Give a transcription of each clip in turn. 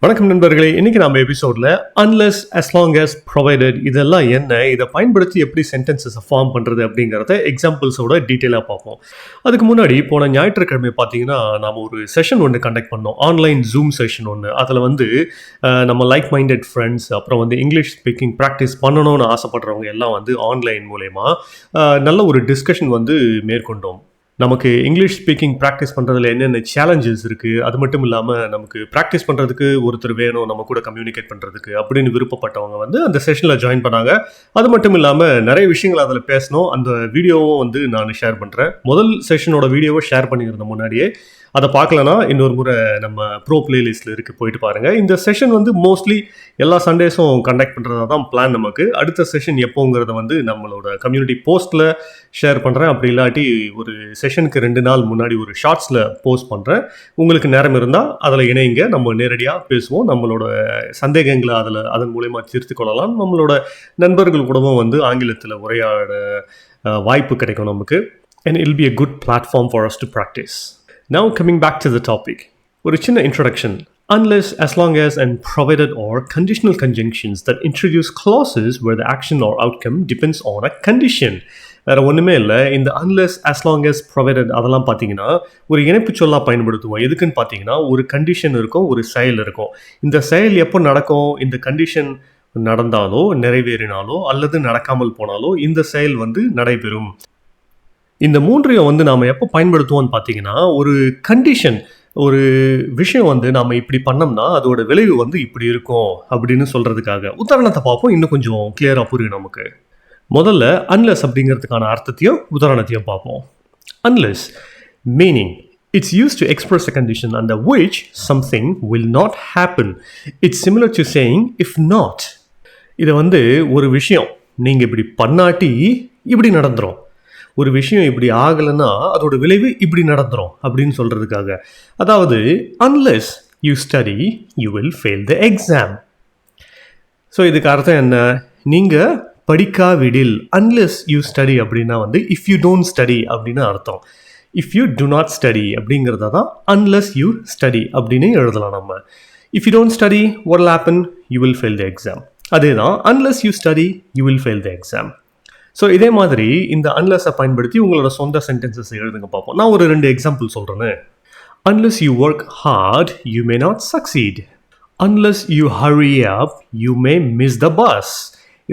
வணக்கம் நண்பர்களே, இன்னைக்கு நம்ம எபிசோட்ல unless as long as provided இதெல்லாம் என்ன, இதை பயன்படுத்தி எப்படி சென்டென்சஸ் ஃபார்ம் பண்ணுறது அப்படிங்கிறத எக்ஸாம்பிள்ஸோட டீட்டெயிலாக பார்ப்போம். அதுக்கு முன்னாடி போன ஞாயிற்றுக்கிழமை பார்த்தீங்கன்னா நாம் ஒரு செஷன் ஒன்று கண்டக்ட் பண்ணோம், ஆன்லைன் ஜூம் செஷன் ஒன்று. அதில் நம்ம லைக் மைண்டட் ஃப்ரெண்ட்ஸ், அப்புறம் இங்கிலீஷ் ஸ்பீக்கிங் ப்ராக்டிஸ் பண்ணணும்னு ஆசைப்படுறவங்க எல்லாம் ஆன்லைன் மூலயமா நல்ல ஒரு டிஸ்கஷன் மேற்கொண்டோம். நமக்கு இங்கிலீஷ் ஸ்பீக்கிங் ப்ராக்டிஸ் பண்ணுறதுல என்னென்ன சேலஞ்சஸ் இருக்குது, அது மட்டும் இல்லாமல் நமக்கு ப்ராக்டிஸ் பண்ணுறதுக்கு ஒருத்தர் வேணும் நம்ம கூட கம்யூனிகேட் பண்ணுறதுக்கு அப்படின்னு விருப்பப்பட்டவங்க அந்த செஷனில் ஜாயின் பண்ணாங்க. அது மட்டும் இல்லாமல் நிறைய விஷயங்கள் அதில் பேசணும். அந்த வீடியோவும் நான் ஷேர் பண்ணுறேன். முதல் செஷனோட வீடியோவை ஷேர் பண்ணியிருந்த முன்னாடியே அதை பார்க்கலனா இன்னொரு முறை நம்ம ப்ரோ பிளேலிஸ்ட்டில் இருக்குது, போயிட்டு பாருங்கள். இந்த செஷன் மோஸ்ட்லி எல்லா சண்டேஸும் கண்டக்ட் பண்ணுறதா தான் பிளான். நமக்கு அடுத்த செஷன் எப்போங்கிறத நம்மளோட கம்யூனிட்டி போஸ்ட்டில் ஷேர் பண்ணுறேன். அப்படி இல்லாட்டி ஒரு செஷனுக்கு 2 நாள் முன்னாடி ஒரு ஷார்ட்ஸில் போஸ்ட் பண்ணுறேன். உங்களுக்கு நேரம் இருந்தால் அதில் இணைங்க, நம்ம நேரடியாக பேசுவோம். நம்மளோட சந்தேகங்களை அதன் மூலயமா தீர்த்து கொள்ளலாம். நம்மளோட நண்பர்கள் கூடவும் ஆங்கிலத்தில் உரையாட வாய்ப்பு கிடைக்கும் நமக்கு. And it will be a good platform for us to practice. Now coming back to the topic, ஒரு சின்ன introduction. Unless, as long as, and provided or conditional conjunctions that introduce clauses where the action or outcome depends on a condition. வேறு ஒன்றுமே இல்லை. இந்த unless, as long as, provided அதெல்லாம் பார்த்தீங்கன்னா ஒரு இணைப்பு சொல்லா பயன்படுத்துவோம். எதுக்குன்னு பார்த்தீங்கன்னா ஒரு கண்டிஷன் இருக்கும், ஒரு செயல் இருக்கும். இந்த செயல் எப்போ நடக்கும், இந்த கண்டிஷன் நடந்தாலோ நிறைவேறினாலோ அல்லது நடக்காமல் போனாலோ இந்த செயல் நடைபெறும். இந்த மூன்றையும் நாம் எப்போ பயன்படுத்துவோம்னு பார்த்தீங்கன்னா ஒரு கண்டிஷன், ஒரு விஷயம் நாம் இப்படி பண்ணோம்னா அதோட விளைவு இப்படி இருக்கும் அப்படின்னு சொல்கிறதுக்காக. உதாரணத்தை பார்ப்போம், இன்னும் கொஞ்சம் கிளியராக புரியும் நமக்கு. முதல்ல unless அப்படிங்கிறதுக்கான அர்த்தத்தையும் உதாரணத்தையும் பார்ப்போம். Unless meaning, it's used to express a condition under which something will not happen. It's similar to saying if not. இதை ஒரு விஷயம் நீங்கள் இப்படி பண்ணாட்டி இப்படி நடந்துரும், ஒரு விஷயம் இப்படி ஆகலைன்னா அதோட விளைவு இப்படி நடந்துரும் அப்படின்னு சொல்கிறதுக்காக. அதாவது unless you study you will fail the exam. So இதுக்கு அர்த்தம் என்ன, நீங்கள் படிக்காவிடில், unless you study அப்படின்னா if you don't study அப்படின்னு அர்த்தம். if you do not study அப்படிங்கிறத தான் unless you study அப்படின்னு எழுதலாம் நம்ம. if you don't study what will happen, you will fail the exam. அதே தான் unless you study you will fail the exam. So இதே மாதிரி இந்த அன்லெஸ்ஸை பயன்படுத்தி உங்களோட சொந்த சென்டென்சஸ் எழுதுங்க பார்ப்போம். நான் ஒரு 2 எக்ஸாம்பிள் சொல்கிறேன்னு. Unless you work hard, you may not succeed. Unless you hurry up, you may miss the bus.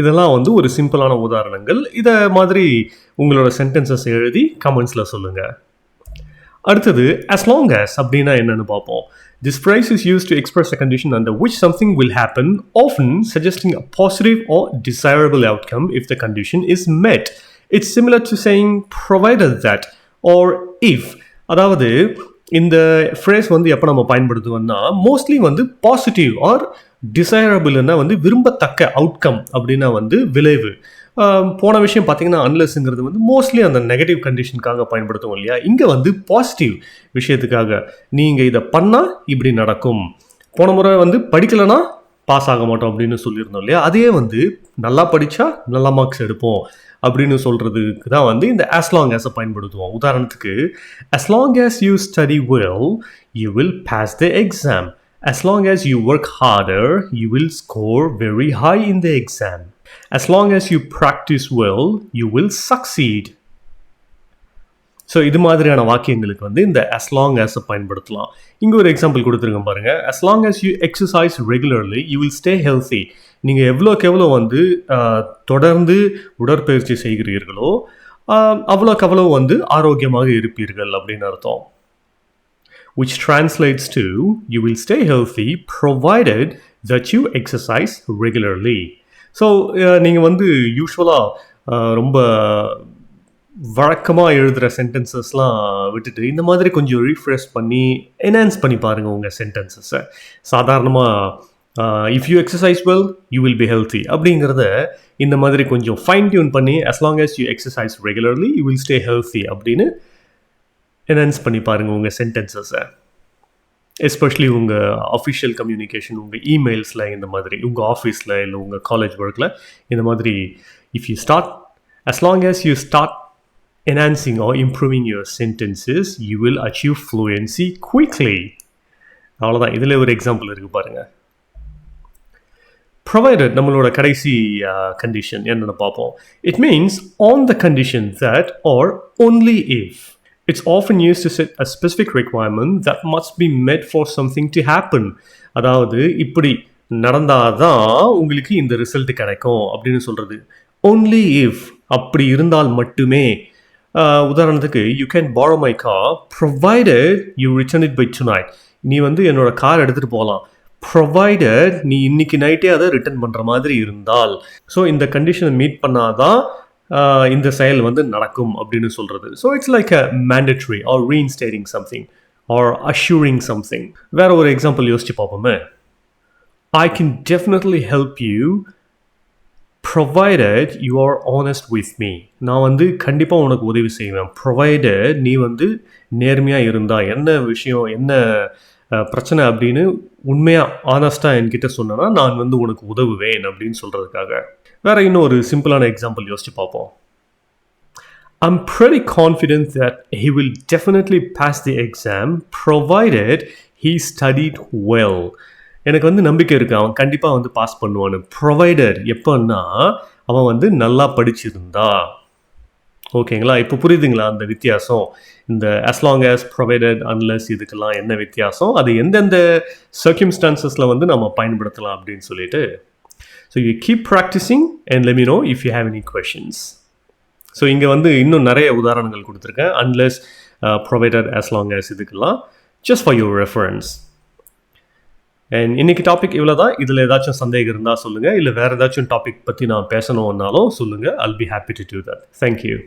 இதெல்லாம் ஒரு சிம்பிளான உதாரணங்கள். இதை மாதிரி உங்களோட சென்டென்சஸ் எழுதி கமெண்ட்ஸில் சொல்லுங்கள். அடுத்தது as long as அப்படின்னா என்னன்னு பார்ப்போம். This phrase is used to express a condition under which something will happen, often suggesting a positive or desirable outcome if the condition is met. It's similar to saying provided that or if. அதாவது இந்த phrase எப்போ நம்ம பயன்படுத்துவோம்னா mostly positive or டிசைரபிள்னா விரும்பத்தக்க outcome அப்படின்னா விளைவு. போன விஷயம் பார்த்தீங்கன்னா அன்லெஸ்ங்கிறது மோஸ்ட்லி அந்த நெகட்டிவ் கண்டிஷனுக்காக பயன்படுத்துவோம் இல்லையா. இங்கே பாசிட்டிவ் விஷயத்துக்காக, நீங்கள் இதை பண்ணால் இப்படி நடக்கும். போன முறை படிக்கலைன்னா பாஸ் ஆக மாட்டோம் அப்படின்னு சொல்லியிருந்தோம் இல்லையா. அதே நல்லா படித்தா நல்லா மார்க்ஸ் எடுப்போம் அப்படின்னு சொல்கிறதுக்கு தான் இந்த as long as பயன்படுத்துவோம். உதாரணத்துக்கு as long as you study well, you will pass the exam. As long as you work harder, you will score very high in the exam. As long as you practice well, you will succeed. So இது மாதிரியான வாக்கியங்களுக்கு இந்த as long as பயன்படுத்தலாம். இங்கே ஒரு example கொடுத்துருங்க பாருங்கள். As long as you exercise regularly, you will stay healthy. நீங்கள் எவ்வளோக்கு எவ்வளோ தொடர்ந்து உடற்பயிற்சி செய்கிறீர்களோ அவ்வளோக்கு அவ்வளோ ஆரோக்கியமாக இருப்பீர்கள் அப்படின்னு அர்த்தம். Which translates to you will stay healthy provided that you exercise regularly. So நீங்கள் யூஸ்வலாக ரொம்ப வழக்கமாக எழுதுகிற சென்டென்சஸ்லாம் விட்டுட்டு இந்த மாதிரி கொஞ்சம் ரீஃப்ரெஷ் பண்ணி என்ஹான்ஸ் பண்ணி பாருங்கள் உங்கள் சென்டென்சஸை. சாதாரணமாக if you exercise well, you will be healthy அப்படிங்கிறத இந்த மாதிரி கொஞ்சம் ஃபைன் டியூன் பண்ணி as long as you exercise regularly, you will stay healthy அப்படின்னு என்ஹான்ஸ் பண்ணி பாருங்கள் உங்கள் சென்டென்சஸை. எஸ்பெஷலி உங்கள் அஃபிஷியல் கம்யூனிகேஷன், உங்கள் இமெயில்ஸில், இந்த மாதிரி உங்கள் ஆஃபீஸில் இல்லை உங்கள் காலேஜ் ஒர்க்கில் இந்த மாதிரி if you start, as long as you start enhancing or improving your sentences, you will achieve fluency quickly. அவ்வளோதான். இதில் ஒரு எக்ஸாம்பிள் இருக்குது பாருங்கள். provided நம்மளோட கடைசி கண்டிஷன் என்னென்னு பார்ப்போம். It means on the condition that or only if. It's often used to set a specific requirement that must be met for something to happen. அதாவது இப்படி நடந்தாதான் உங்களுக்கு இந்த ரிசல்ட் கிடைக்கும் அப்படின்னு சொல்கிறது. only if அப்படி இருந்தால் மட்டுமே. உதாரணத்துக்கு you can borrow my car provided you return it by tonight. நீ வந்து என்னோட கார் எடுத்துகிட்டு போகலாம் ப்ரொவைடட் நீ இன்னைக்கு நைட்டே அதை ரிட்டர்ன் பண்ணுற மாதிரி இருந்தால். ஸோ இந்த கண்டிஷனை மீட் பண்ணாதான் இந்த செயல் வந்து நடக்கும் அப்படின்னு சொல்கிறது. So it's like a mandatory or reinstating something or assuring something. வேற ஒரு எக்ஸாம்பிள் யோசிச்சு பார்ப்போமே. I can definitely help you provided you are honest with me. நான் வந்து கண்டிப்பாக உனக்கு உதவி செய்வேன் ப்ரொவைடட் நீ வந்து நேர்மையாக இருந்தா. என்ன விஷயம் என்ன பிரச்சனை அப்படின்னு உண்மையாக ஆனஸ்டாக என்கிட்ட சொன்னேன்னா நான் வந்து உனக்கு உதவுவேன் அப்படின்னு சொல்கிறதுக்காக. வேற இன்னும் ஒரு சிம்பிளான எக்ஸாம்பிள் யோசிச்சு பார்ப்போம். I'm pretty confident that he will definitely pass the exam provided he studied well. எனக்கு வந்து நம்பிக்கை இருக்குது அவன் கண்டிப்பாக வந்து பாஸ் பண்ணுவான்னு. ப்ரொவைடர் எப்போன்னா அவன் வந்து நல்லா படிச்சிருந்தா. ஓகேங்களா? இப்போ புரியுதுங்களா அந்த வித்தியாசம்? இந்த as long as provided unless இதுக்கெல்லாம் என்ன வித்தியாசம், அது எந்தெந்த சர்க்கியூம்ஸ்டான்சஸில் வந்து நம்ம பயன்படுத்தலாம் அப்படின்னு சொல்லிட்டு. So you keep practising and let me know if you have any questions. So இங்கே வந்து இன்னும் நிறைய உதாரணங்கள் கொடுத்துருக்கேன். unless, provided, as long as இதுக்கெல்லாம் just for your reference. And இன்னைக்கு டாபிக் இவ்வளோ தான். இதில் ஏதாச்சும் சந்தேகம் இருந்தால் சொல்லுங்கள், இல்லை வேறு ஏதாச்சும் டாபிக் பற்றி நான் பேசணுன்னாலும் சொல்லுங்கள். I'll be happy to do that. Thank you.